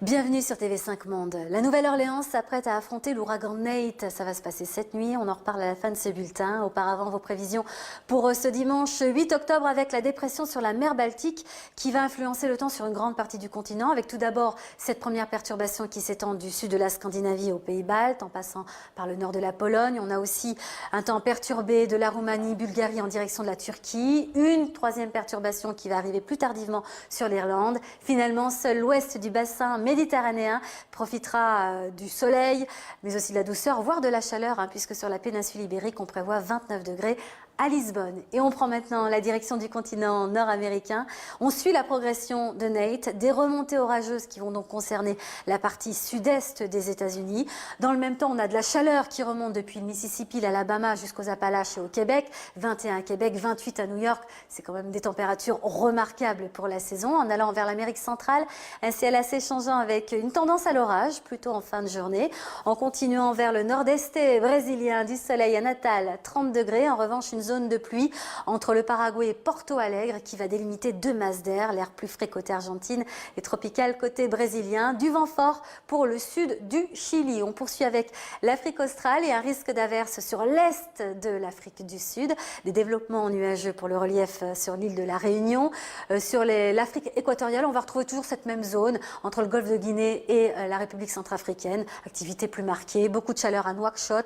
Bienvenue sur TV5 Monde. La Nouvelle-Orléans s'apprête à affronter l'ouragan Nate. Ça va se passer cette nuit. On en reparle à la fin de ce bulletin. Auparavant, vos prévisions pour ce dimanche 8 octobre avec la dépression sur la mer Baltique qui va influencer le temps sur une grande partie du continent. Avec tout d'abord cette première perturbation qui s'étend du sud de la Scandinavie aux Pays-Baltes en passant par le nord de la Pologne. On a aussi un temps perturbé de la Roumanie, Bulgarie en direction de la Turquie. Une troisième perturbation qui va arriver plus tardivement sur l'Irlande. Finalement, seul l'ouest du bassin méditerranéen profitera du soleil, mais aussi de la douceur, voire de la chaleur, puisque sur la péninsule ibérique, on prévoit 29 degrés à Lisbonne. Et on prend maintenant la direction du continent nord-américain. On suit la progression de Nate, des remontées orageuses qui vont donc concerner la partie sud-est des États-Unis. Dans le même temps, on a de la chaleur qui remonte depuis le Mississippi, l'Alabama jusqu'aux Appalaches et au Québec. 21 à Québec, 28 à New York. C'est quand même des températures remarquables pour la saison. En allant vers l'Amérique centrale, un ciel assez changeant avec une tendance à l'orage, plutôt en fin de journée. En continuant vers le nord-est brésilien, du soleil à Natal, 30 degrés. En revanche, une zone de pluie entre le Paraguay et Porto Alegre qui va délimiter deux masses d'air, l'air plus frais côté Argentine et tropical côté brésilien, du vent fort pour le sud du Chili. On poursuit avec l'Afrique australe et un risque d'averse sur l'est de l'Afrique du Sud, des développements nuageux pour le relief sur l'île de la Réunion. Sur l'Afrique équatoriale, on va retrouver toujours cette même zone entre le golfe de Guinée et la République centrafricaine, activité plus marquée, beaucoup de chaleur à Nouakchott,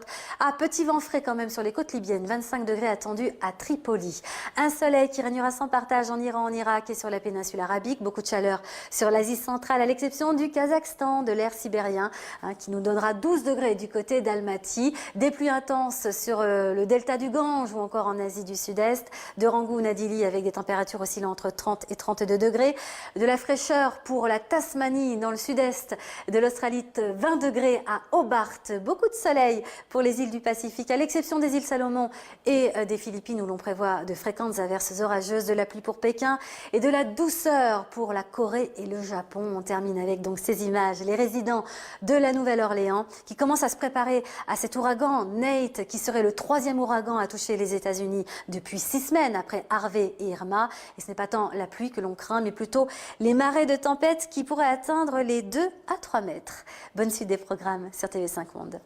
petit vent frais quand même sur les côtes libyennes, 25 degrés attendus à Tripoli. Un soleil qui régnera sans partage en Iran, en Irak et sur la péninsule arabique. Beaucoup de chaleur sur l'Asie centrale, à l'exception du Kazakhstan, de l'air sibérien, qui nous donnera 12 degrés du côté d'Almaty. Des pluies intenses sur le delta du Gange ou encore en Asie du Sud-Est. De Rangoon à Dili avec des températures oscillant entre 30 et 32 degrés. De la fraîcheur pour la Tasmanie dans le sud-est de l'Australie, 20 degrés à Hobart. Beaucoup de soleil pour les îles du Pacifique, à l'exception des îles Salomon et des Philippines où l'on prévoit de fréquentes averses orageuses, de la pluie pour Pékin et de la douceur pour la Corée et le Japon. On termine avec donc ces images, les résidents de la Nouvelle-Orléans qui commencent à se préparer à cet ouragan Nate qui serait le troisième ouragan à toucher les États-Unis depuis 6 semaines après Harvey et Irma. Et ce n'est pas tant la pluie que l'on craint, mais plutôt les marées de tempête qui pourraient atteindre les 2 à 3 mètres. Bonne suite des programmes sur TV5 Monde.